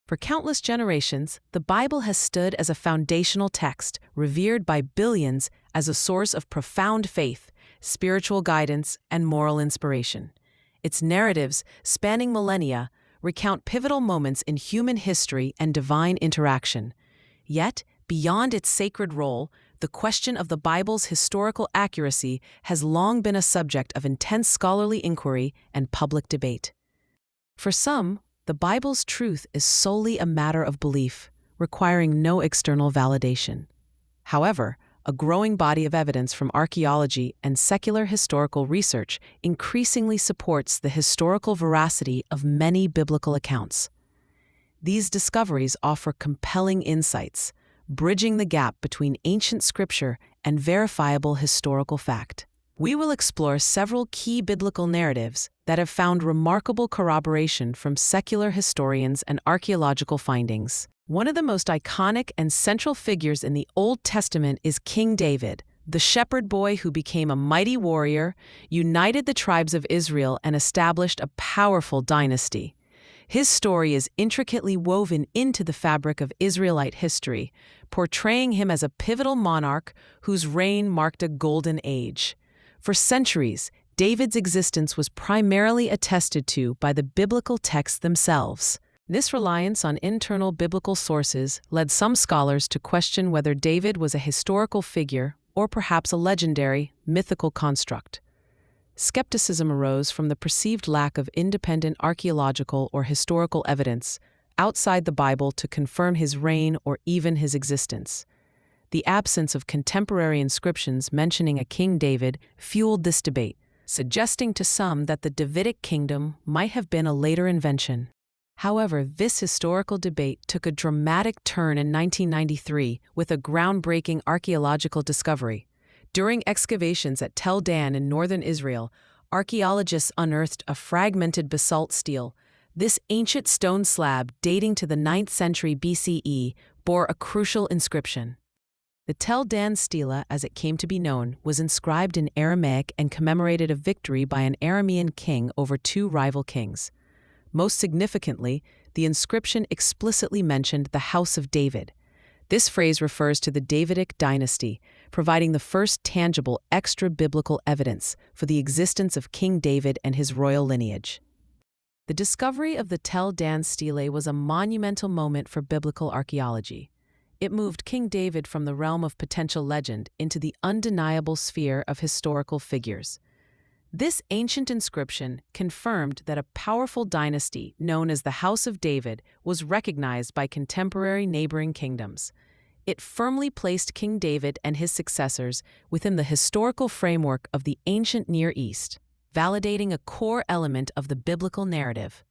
For countless generations, the Bible has stood as a foundational text, revered by billions as a source of profound faith, spiritual guidance, and moral inspiration. Its narratives, spanning millennia, recount pivotal moments in human history and divine interaction. Yet, beyond its sacred role, the question of the Bible's historical accuracy has long been a subject of intense scholarly inquiry and public debate. For some, the Bible's truth is solely a matter of belief, requiring no external validation. However, a growing body of evidence from archaeology and secular historical research increasingly supports the historical veracity of many biblical accounts. These discoveries offer compelling insights, bridging the gap between ancient scripture and verifiable historical fact. We will explore several key biblical narratives that have found remarkable corroboration from secular historians and archaeological findings. One of the most iconic and central figures in the Old Testament is King David, the shepherd boy who became a mighty warrior, united the tribes of Israel, and established a powerful dynasty. His story is intricately woven into the fabric of Israelite history, portraying him as a pivotal monarch whose reign marked a golden age. For centuries, David's existence was primarily attested to by the biblical texts themselves. This reliance on internal biblical sources led some scholars to question whether David was a historical figure or perhaps a legendary, mythical construct. Skepticism arose from the perceived lack of independent archaeological or historical evidence outside the Bible to confirm his reign or even his existence. The absence of contemporary inscriptions mentioning a King David fueled this debate, suggesting to some that the Davidic kingdom might have been a later invention. However, this historical debate took a dramatic turn in 1993 with a groundbreaking archaeological discovery. During excavations at Tel Dan in northern Israel, archaeologists unearthed a fragmented basalt stele. This ancient stone slab, dating to the 9th century BCE, bore a crucial inscription. The Tel Dan stela, as it came to be known, was inscribed in Aramaic and commemorated a victory by an Aramean king over two rival kings. Most significantly, the inscription explicitly mentioned the House of David. This phrase refers to the Davidic dynasty, providing the first tangible extra-biblical evidence for the existence of King David and his royal lineage. The discovery of the Tel Dan stele was a monumental moment for biblical archaeology. It moved King David from the realm of potential legend into the undeniable sphere of historical figures. This ancient inscription confirmed that a powerful dynasty known as the House of David was recognized by contemporary neighboring kingdoms. It firmly placed King David and his successors within the historical framework of the ancient Near East, validating a core element of the biblical narrative.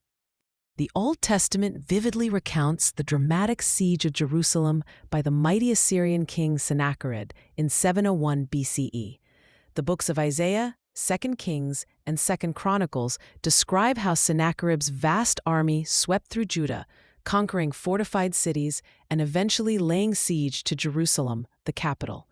The Old Testament vividly recounts the dramatic siege of Jerusalem by the mighty Assyrian king Sennacherib in 701 BCE. The books of Isaiah, 2 Kings, and 2 Chronicles describe how Sennacherib's vast army swept through Judah, conquering fortified cities and eventually laying siege to Jerusalem, the capital.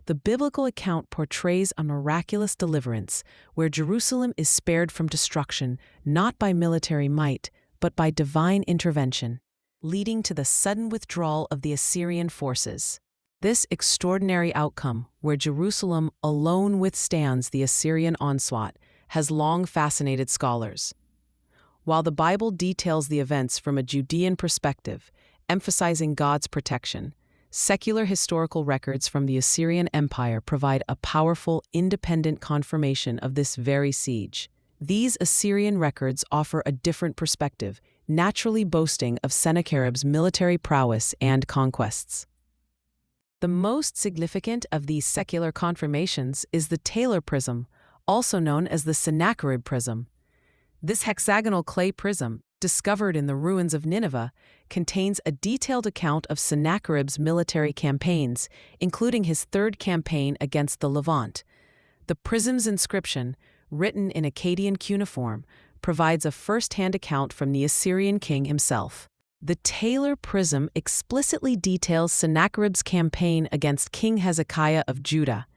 The biblical account portrays a miraculous deliverance where Jerusalem is spared from destruction not by military might, but by divine intervention, leading to the sudden withdrawal of the Assyrian forces. This extraordinary outcome, where Jerusalem alone withstands the Assyrian onslaught, has long fascinated scholars. While the Bible details the events from a Judean perspective, emphasizing God's protection, secular historical records from the Assyrian Empire provide a powerful, independent confirmation of this very siege. These Assyrian records offer a different perspective, naturally boasting of Sennacherib's military prowess and conquests. The most significant of these secular confirmations is the Taylor prism, also known as the Sennacherib prism. This hexagonal clay prism, discovered in the ruins of Nineveh, contains a detailed account of Sennacherib's military campaigns, including his third campaign against the Levant. The prism's inscription, written in Akkadian cuneiform, provides a first-hand account from the Assyrian king himself. The Taylor prism explicitly details Sennacherib's campaign against King Hezekiah of Judah.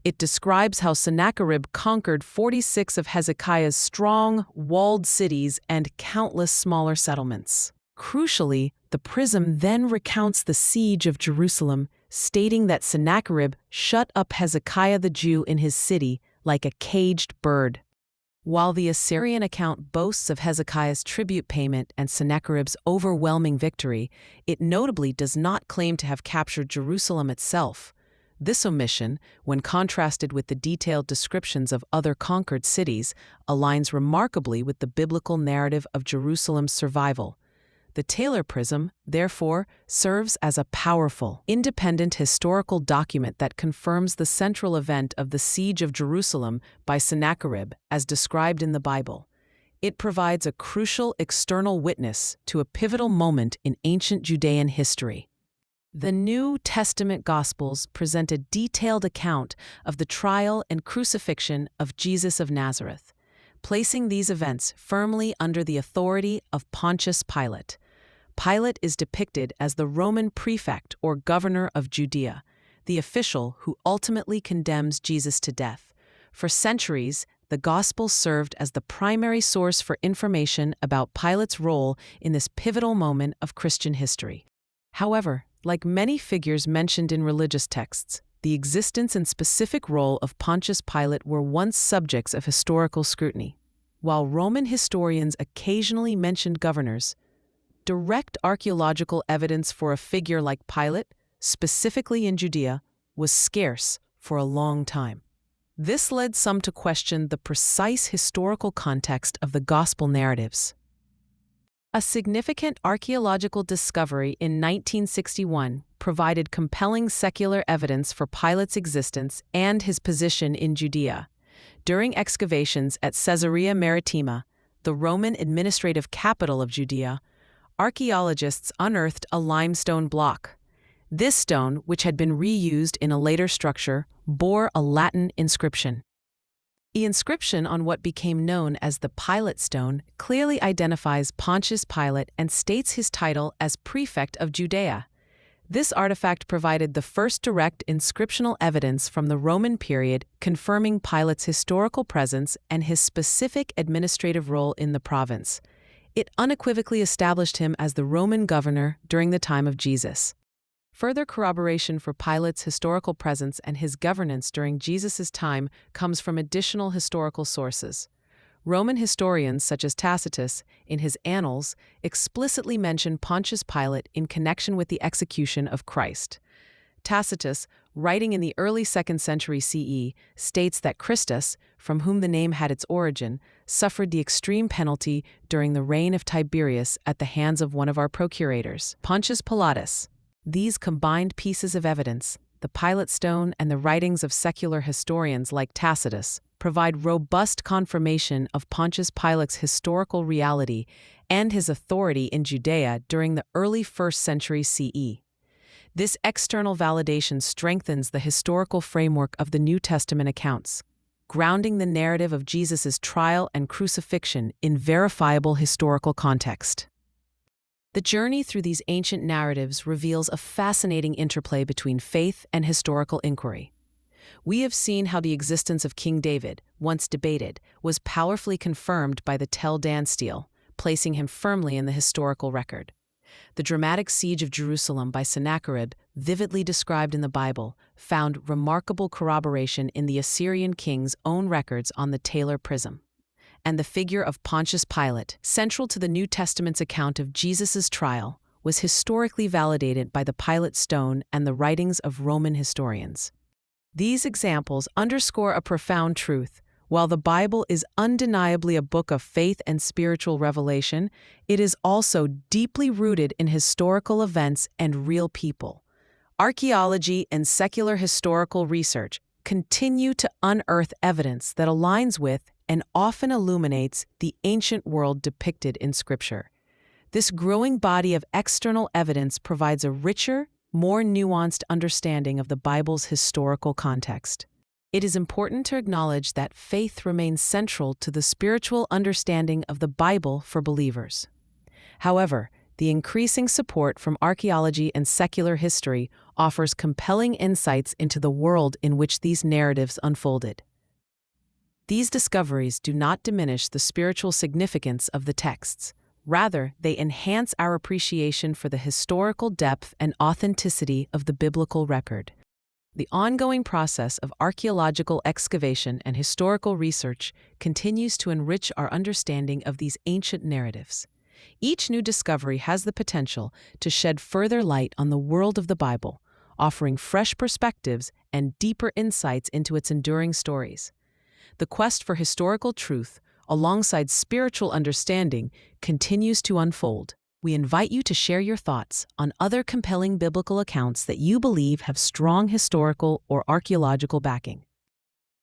It describes how Sennacherib conquered 46 of Hezekiah's strong, walled cities and countless smaller settlements. Crucially, the The Prism then recounts the siege of Jerusalem, stating that Sennacherib shut up Hezekiah the Jew in his city like a caged bird. While the Assyrian account boasts of Hezekiah's tribute payment and Sennacherib's overwhelming victory, it notably does not claim to have captured Jerusalem itself. This omission, when contrasted with the detailed descriptions of other conquered cities, aligns remarkably with the biblical narrative of Jerusalem's survival. The Taylor Prism, therefore, serves as a powerful, independent historical document that confirms the central event of the siege of Jerusalem by Sennacherib, as described in the Bible. It provides a crucial external witness to a pivotal moment in ancient Judean history. The New Testament Gospels present a detailed account of the trial and crucifixion of Jesus of Nazareth, placing these events firmly under the authority of Pontius Pilate. Pilate is depicted as the Roman prefect or governor of Judea, the official who ultimately condemns Jesus to death. For centuries, the Gospels served as the primary source for information about Pilate's role in this pivotal moment of Christian history. However, like many figures mentioned in religious texts, the existence and specific role of Pontius Pilate were once subjects of historical scrutiny. While Roman historians occasionally mentioned governors, direct archaeological evidence for a figure like Pilate, specifically in Judea, was scarce for a long time. This led some to question the precise historical context of the Gospel narratives. A significant archaeological discovery in 1961 provided compelling secular evidence for Pilate's existence and his position in Judea. During excavations at Caesarea Maritima, the Roman administrative capital of Judea, archaeologists unearthed a limestone block. This stone, which had been reused in a later structure, bore a Latin inscription. The inscription on what became known as the Pilate Stone clearly identifies Pontius Pilate and states his title as prefect of Judea. This artifact provided the first direct inscriptional evidence from the Roman period confirming Pilate's historical presence and his specific administrative role in the province. It unequivocally established him as the Roman governor during the time of Jesus. Further corroboration for Pilate's historical presence and his governance during Jesus' time comes from additional historical sources. Roman historians such as Tacitus, in his Annals, explicitly mention Pontius Pilate in connection with the execution of Christ. Tacitus, writing in the early 2nd century CE, states that Christus, from whom the name had its origin, suffered the extreme penalty during the reign of Tiberius at the hands of one of our procurators, Pontius Pilatus. These combined pieces of evidence, the Pilate Stone and the writings of secular historians like Tacitus, provide robust confirmation of Pontius Pilate's historical reality and his authority in Judea during the early 1st century CE. This external validation strengthens the historical framework of the New Testament accounts, grounding the narrative of Jesus' trial and crucifixion in verifiable historical context. The journey through these ancient narratives reveals a fascinating interplay between faith and historical inquiry. We have seen how the existence of King David, once debated, was powerfully confirmed by the Tel Dan stele, placing him firmly in the historical record. The dramatic siege of Jerusalem by Sennacherib, vividly described in the Bible, found remarkable corroboration in the Assyrian king's own records on the Taylor Prism. And the figure of Pontius Pilate, central to the New Testament's account of Jesus' trial, was historically validated by the Pilate Stone and the writings of Roman historians. These examples underscore a profound truth. While the Bible is undeniably a book of faith and spiritual revelation, it is also deeply rooted in historical events and real people. Archaeology and secular historical research continue to unearth evidence that aligns with and often illuminates the ancient world depicted in Scripture. This growing body of external evidence provides a richer, more nuanced understanding of the Bible's historical context. It is important to acknowledge that faith remains central to the spiritual understanding of the Bible for believers. However, the increasing support from archaeology and secular history offers compelling insights into the world in which these narratives unfolded. These discoveries do not diminish the spiritual significance of the texts. Rather, they enhance our appreciation for the historical depth and authenticity of the biblical record. The ongoing process of archaeological excavation and historical research continues to enrich our understanding of these ancient narratives. Each new discovery has the potential to shed further light on the world of the Bible, offering fresh perspectives and deeper insights into its enduring stories. The quest for historical truth, alongside spiritual understanding, continues to unfold. We invite you to share your thoughts on other compelling biblical accounts that you believe have strong historical or archaeological backing.